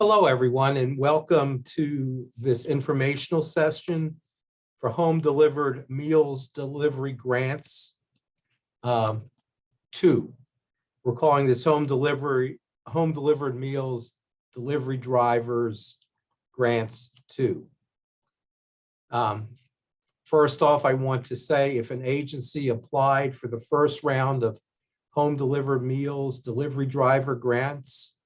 Hello, everyone, and welcome to this informational session for home delivered meals delivery grants 2. We're calling this home delivered meals delivery drivers grants 2. First off, I want to say if an agency applied for the first round of home delivered meals delivery driver grants,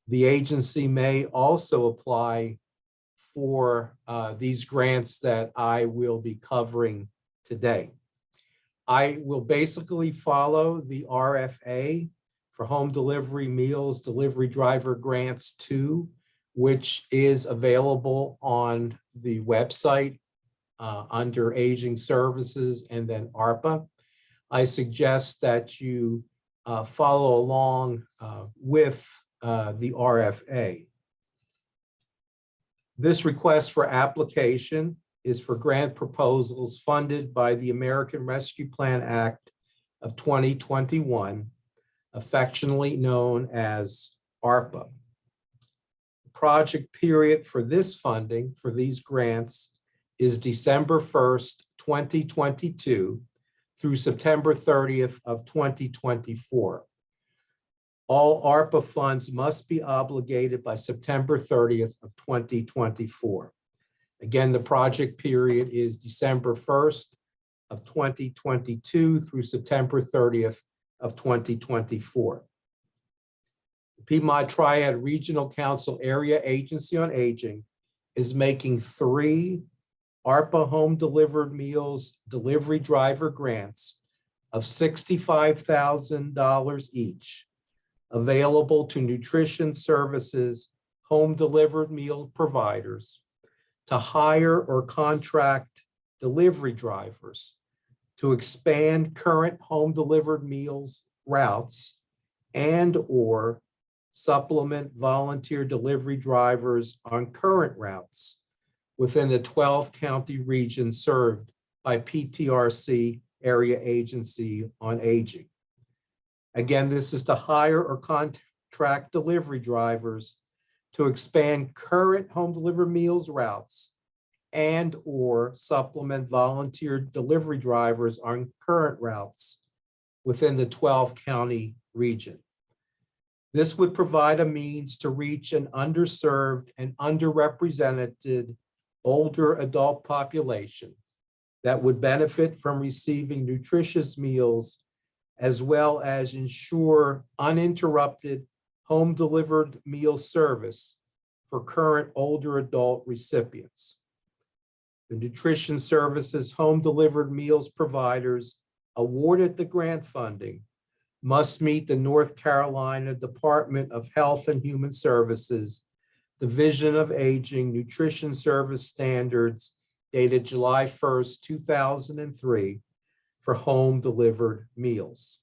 the agency may also apply for these grants that I will be covering today. I will basically follow the RFA for Home Delivery Meals Delivery Driver Grants 2, which is available on the website under Aging Services and then Arpa. I suggest that you follow along with the RFA. This request for application is for grant proposals funded by the American Rescue Plan Act of 2021, affectionately known as ARPA. The project period for this funding for these grants is December 1st, 2022 through September 30th of 2024. All ARPA funds must be obligated by September 30th of 2024. Again, the project period is December 1st of 2022 through September 30th of 2024. The Piedmont Triad Regional Council Area Agency on Aging is making 3 ARPA home delivered meals delivery driver grants of $65,000 each, available to nutrition services, home delivered meal providers, to hire or contract delivery drivers, to expand current home delivered meals routes, and or supplement volunteer delivery drivers on current routes within the 12-county region served by PTRC Area Agency on Aging. Again, this is to hire or contract delivery drivers to expand current home delivered meals routes and or supplement volunteer delivery drivers on current routes within the 12-county region. This would provide a means to reach an underserved and underrepresented older adult population that would benefit from receiving nutritious meals, as well as ensure uninterrupted home delivered meal service for current older adult recipients. The nutrition services home delivered meals providers awarded the grant funding must meet the North Carolina Department of Health and Human Services Division of Aging Nutrition Service Standards dated July 1st, 2003, for home delivered meals.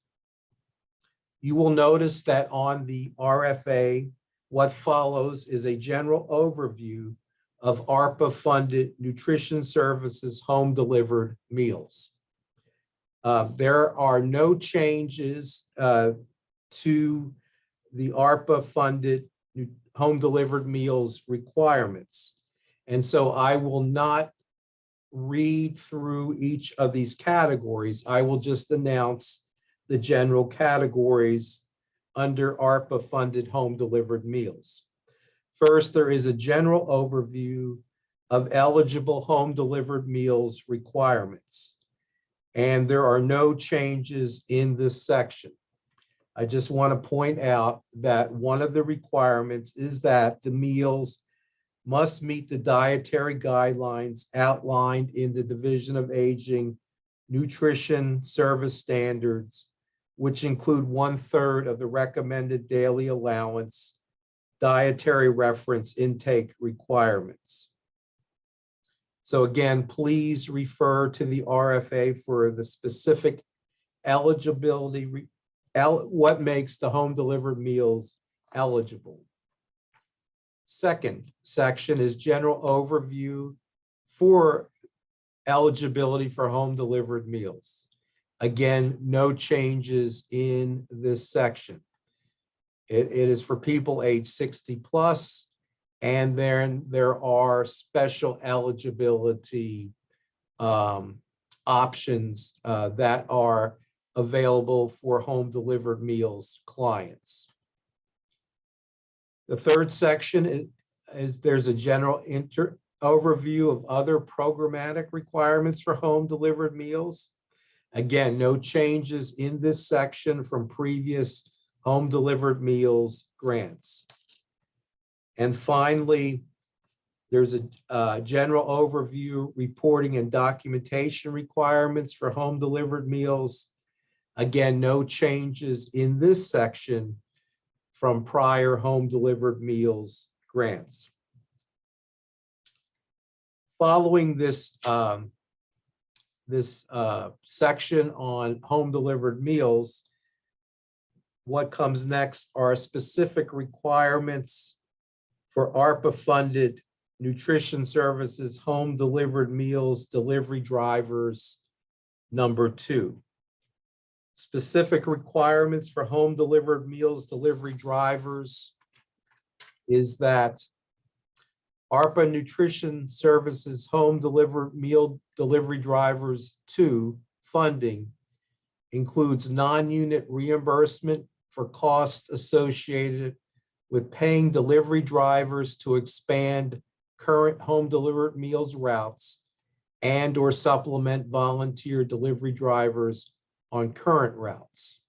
You will notice that on the RFA, what follows is a general overview of ARPA funded nutrition services home delivered meals. There are no changes to the ARPA funded home delivered meals requirements. And so I will not read through each of these categories. I will just announce the general categories under ARPA funded home delivered meals. First, there is a general overview of eligible home delivered meals requirements. And there are no changes in this section. I just want to point out that one of the requirements is that the meals must meet the dietary guidelines outlined in the Division of Aging Nutrition Service Standards, which include 1/3 of the recommended daily allowance dietary reference intake requirements. So again, please refer to the RFA for the specific eligibility, what makes the home delivered meals eligible. Second section is general overview for eligibility for home delivered meals. Again, no changes in this section. It is for people age 60 plus And then there are special eligibility options that are available for home delivered meals clients. The third section is there's a general overview of other programmatic requirements for home delivered meals. Again, no changes in this section from previous home delivered meals grants. And finally, there's a general overview, reporting and documentation requirements for home delivered meals. Again, no changes in this section from prior home delivered meals grants. Following this, section on home delivered meals, what comes next are specific requirements for ARPA funded nutrition services, home delivered meals, delivery drivers, number 2. Specific requirements for home delivered meals, delivery drivers is that ARPA nutrition services, home delivered meal delivery drivers 2 funding includes non-unit reimbursement for costs associated with paying delivery drivers to expand current home delivered meals routes and or supplement volunteer delivery drivers on current routes.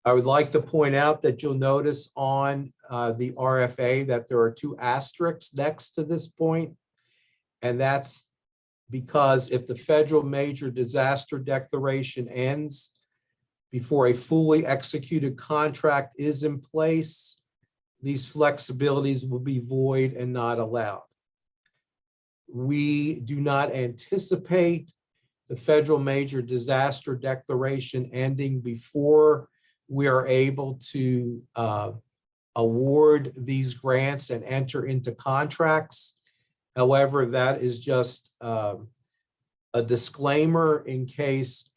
I would like to point out that you'll notice on the RFA that there are 2 asterisks next to this point, and that's because if the federal major disaster declaration ends before a fully executed contract is in place, these flexibilities will be void and not allowed. We do not anticipate the federal major disaster declaration ending before we are able to award these grants and enter into contracts. However, that is just a disclaimer in case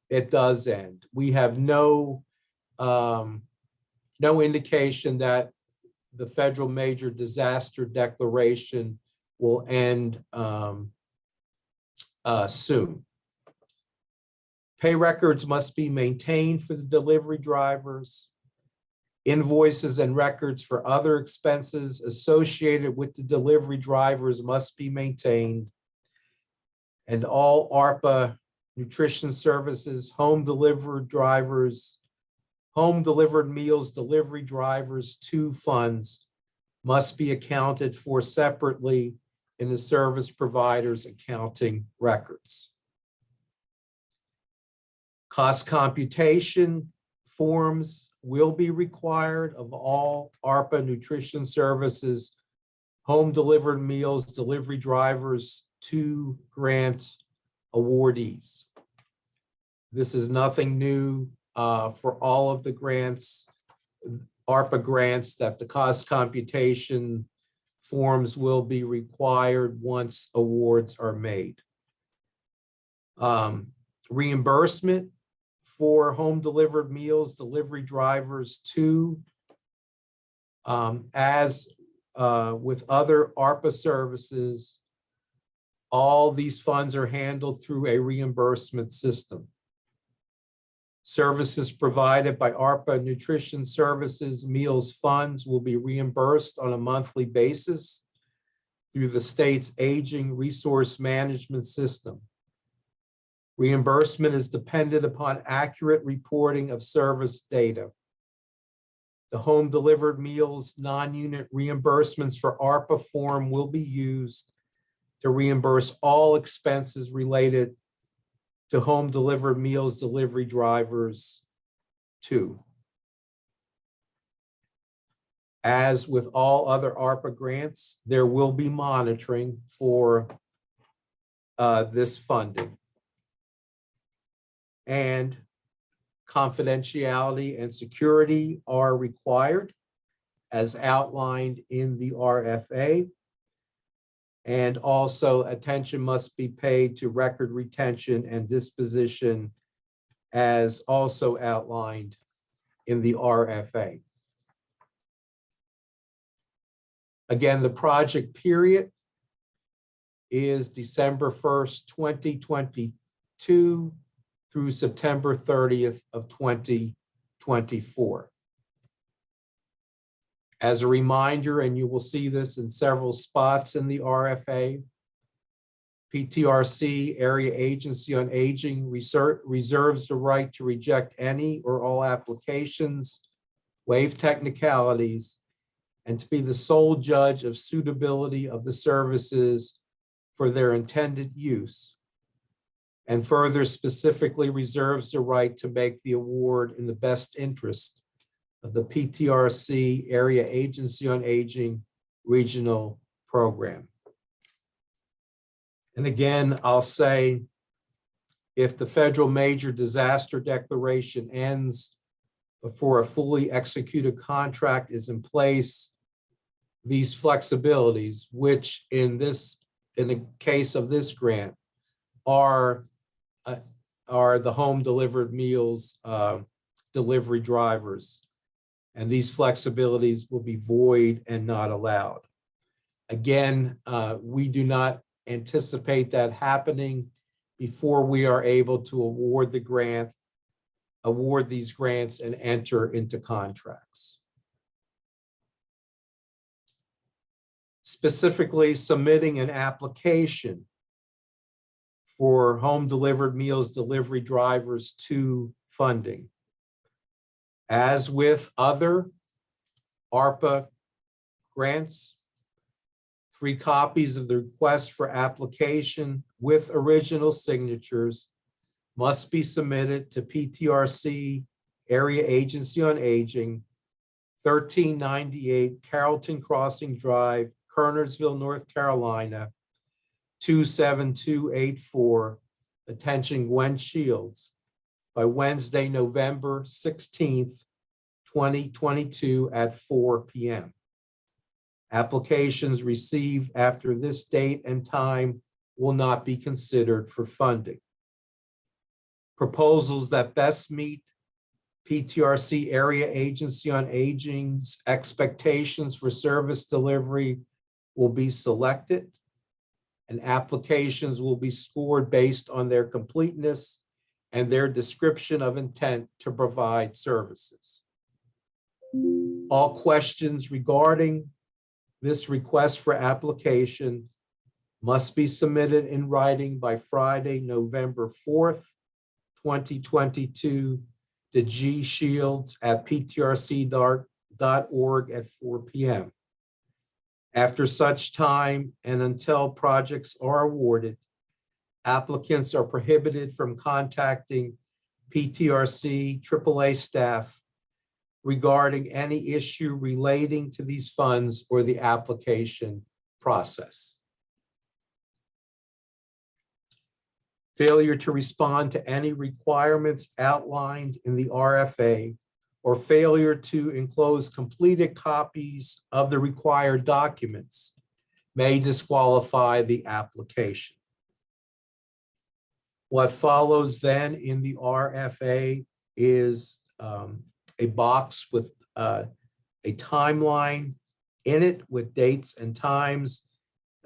it does end. We have no indication that the federal major disaster declaration will end soon. Pay records must be maintained for the delivery drivers. Invoices and records for other expenses associated with the delivery drivers must be maintained. And all ARPA nutrition services, home delivered drivers, home delivered meals, delivery drivers 2 funds must be accounted for separately in the service provider's accounting records. Cost computation forms will be required of all ARPA nutrition services, home delivered meals, delivery drivers 2 grant awardees. This is nothing new for all of the grants, ARPA grants, that the cost computation forms will be required once awards are made. Reimbursement for home delivered meals, delivery drivers 2, as with other ARPA services, all these funds are handled through a reimbursement system. Services provided by ARPA Nutrition Services Meals Funds will be reimbursed on a monthly basis through the state's aging resource management system. Reimbursement is dependent upon accurate reporting of service data. The home delivered meals non-unit reimbursements for ARPA form will be used to reimburse all expenses related to home delivered meals delivery drivers 2. As with all other ARPA grants, there will be monitoring for this funding. And confidentiality and security are required as outlined in the RFA. And also attention must be paid to record retention and disposition as also outlined in the RFA. Again, the project period is December 1st, 2022 through September 30th of 2024. As a reminder, and you will see this in several spots in the RFA, PTRC, Area Agency on Aging, reserves the right to reject any or all applications, waive technicalities, and to be the sole judge of suitability of the services for their intended use, and further specifically reserves the right to make the award in the best interest of the PTRC Area Agency on Aging Regional Program. And again, I'll say, if the federal major disaster declaration ends before a fully executed contract is in place, these flexibilities, which in the case of this grant, are the home delivered meals delivery drivers. And these flexibilities will be void and not allowed. Again, we do not anticipate that happening before we are able to award these grants and enter into contracts. Specifically, submitting an application for home delivered meals delivery drivers to funding. As with other ARPA grants, 3 copies of the request for application with original signatures must be submitted to PTRC Area Agency on Aging, 1398 Carrollton Crossing Drive, Kernersville, North Carolina, 27284. Attention, Gwen Shields, by Wednesday, November 16th, 2022 at 4 p.m. Applications received after this date and time will not be considered for funding. Proposals that best meet PTRC Area Agency on Aging's expectations for service delivery will be selected, and applications will be scored based on their completeness and their description of intent to provide services. All questions regarding this request for application must be submitted in writing by Friday, November 4th, 2022 to gshields@ptrc.org at 4 p.m. After such time and until projects are awarded, applicants are prohibited from contacting PTRC AAA staff regarding any issue relating to these funds or the application process. Failure to respond to any requirements outlined in the RFA or failure to enclose completed copies of the required documents may disqualify the application. What follows then in the RFA is a box with a timeline in it with dates and times.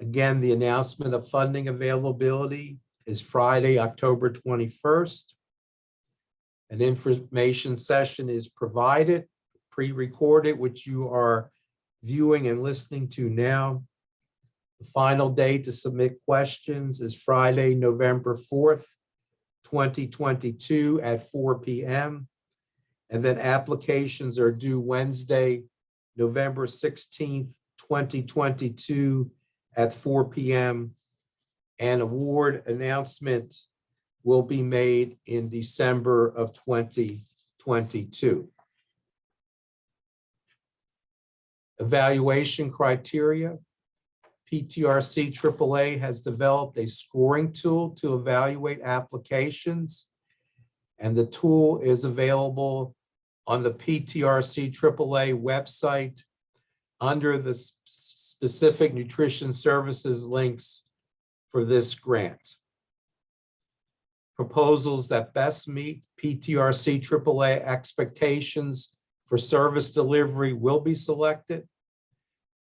Again, the announcement of funding availability is Friday, October 21st. An information session is provided, pre-recorded, which you are viewing and listening to now. The final day to submit questions is Friday, November 4th, 2022 at 4 p.m. And then applications are due Wednesday, November 16th, 2022 at 4 p.m. An award announcement will be made in December of 2022. Evaluation criteria. PTRC AAA has developed a scoring tool to evaluate applications, and the tool is available on the PTRC AAA website under the specific nutrition services links for this grant. Proposals that best meet PTRC AAA expectations for service delivery will be selected.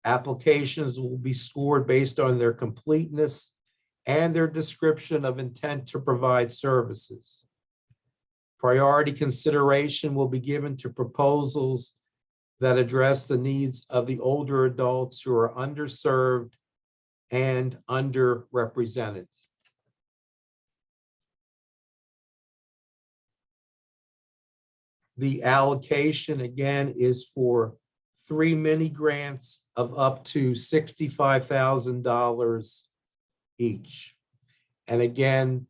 Applications will be scored based on their completeness and their description of intent to provide services. Priority consideration will be given to proposals that address the needs of the older adults who are underserved and underrepresented. The allocation, again, is for 3 mini grants of up to $65,000 each. And again,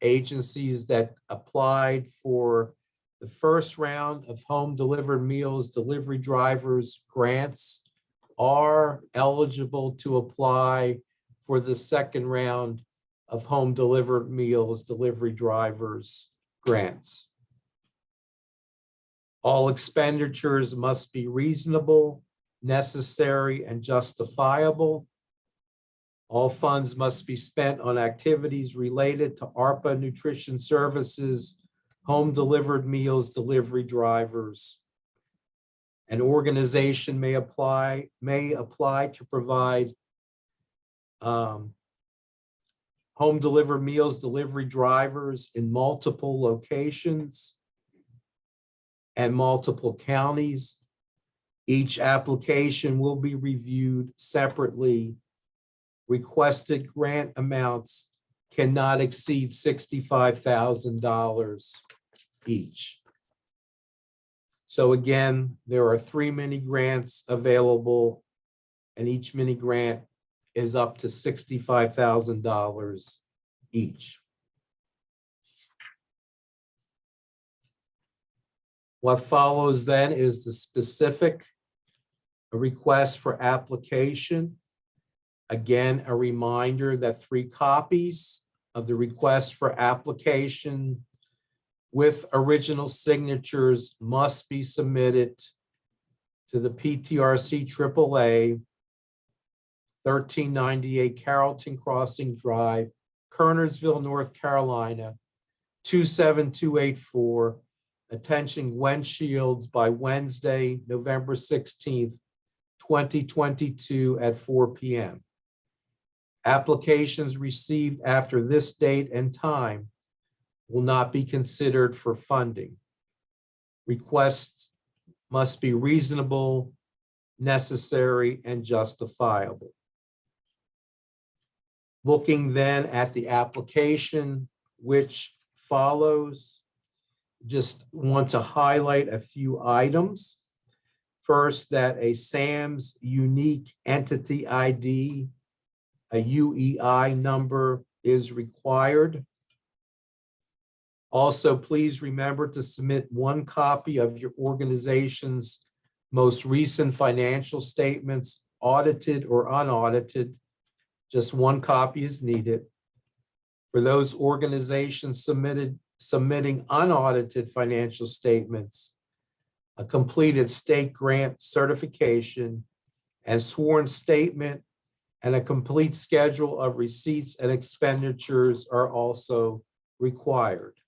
agencies that applied for the first round of home delivered meals delivery drivers grants are eligible to apply for the second round of home delivered meals delivery drivers grants. All expenditures must be reasonable, necessary, and justifiable. All funds must be spent on activities related to ARPA nutrition services, home delivered meals delivery drivers. An organization may apply to provide home delivered meals delivery drivers in multiple locations and multiple counties. Each application will be reviewed separately. Requested grant amounts cannot exceed $65,000 each. So again, there are 3 mini grants available, and each mini grant is up to $65,000 each. What follows then is the specific request for application. Again, a reminder that 3 copies of the request for application with original signatures must be submitted to the PTRC AAA, 1398 Carrollton Crossing Drive, Kernersville, North Carolina, 27284. Attention Gwen Shields by Wednesday, November 16th, 2022 at 4 p.m. Applications received after this date and time will not be considered for funding. Requests must be reasonable, necessary, and justifiable. Looking then at the application which follows, just want to highlight a few items. First, that a SAM's unique entity ID, a UEI number, is required. Also, please remember to submit 1 copy of your organization's most recent financial statements, audited or unaudited. Just 1 copy is needed. For those organizations submitting unaudited financial statements, a completed state grant certification and sworn statement and a complete schedule of receipts and expenditures are also required.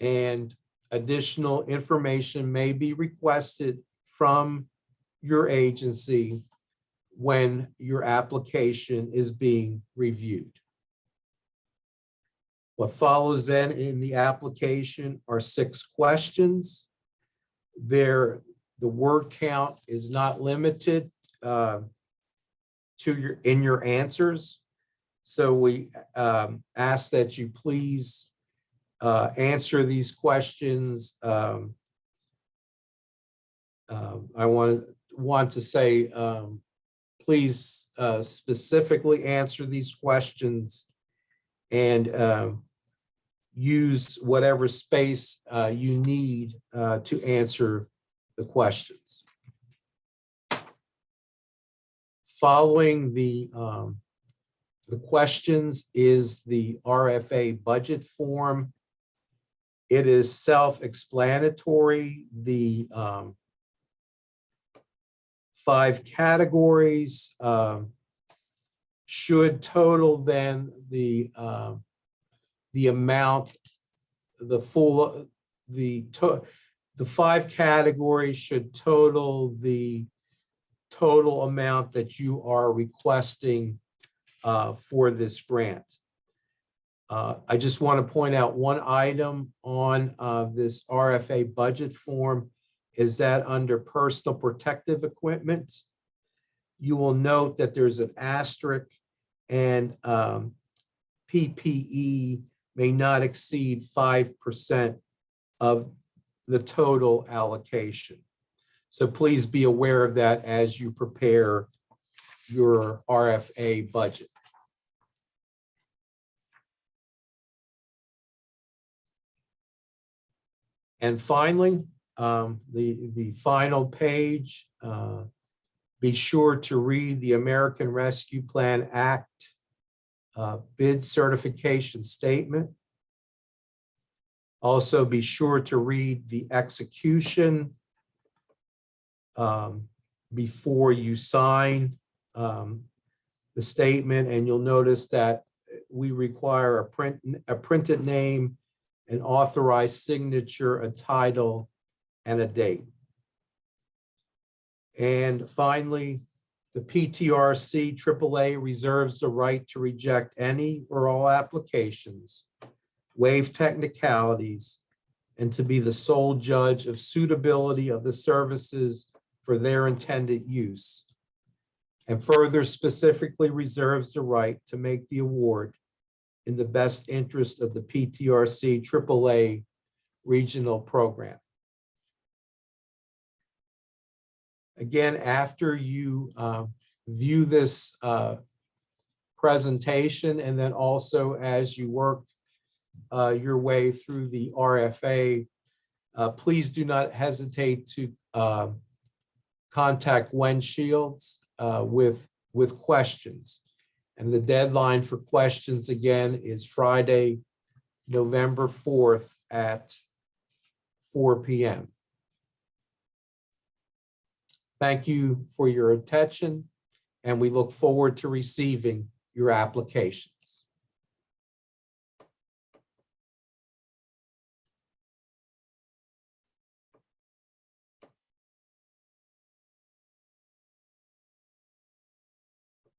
And additional information may be requested from your agency when your application is being reviewed. What follows then in the application are 6 questions. The word count is not limited in your answers. So we ask that you please answer these questions. I want to say, please specifically answer these questions and use whatever space you need to answer the questions. Following the questions is the RFA budget form. It is self-explanatory. The 5 categories should total then the amount, the 5 categories should total the total amount that you are requesting for this grant. I just want to point out one item on this RFA budget form is that under personal protective equipment, you will note that there's an asterisk and PPE may not exceed 5% of the total allocation. So please be aware of that as you prepare your RFA budget. And finally, the final page, be sure to read the American Rescue Plan Act bid certification statement. Also be sure to read the execution before you sign the statement, and you'll notice that we require a printed name, an authorized signature, a title, and a date. And finally, the PTRC AAA reserves the right to reject any or all applications, waive technicalities, and to be the sole judge of suitability of the services for their intended use, and further specifically reserves the right to make the award in the best interest of the PTRC AAA regional program. Again, after you view this presentation, and then also as you work your way through the RFA, please do not hesitate to contact Wen Shields with questions. And the deadline for questions again is Friday, November 4th at 4 p.m. Thank you for your attention, and we look forward to receiving your applications.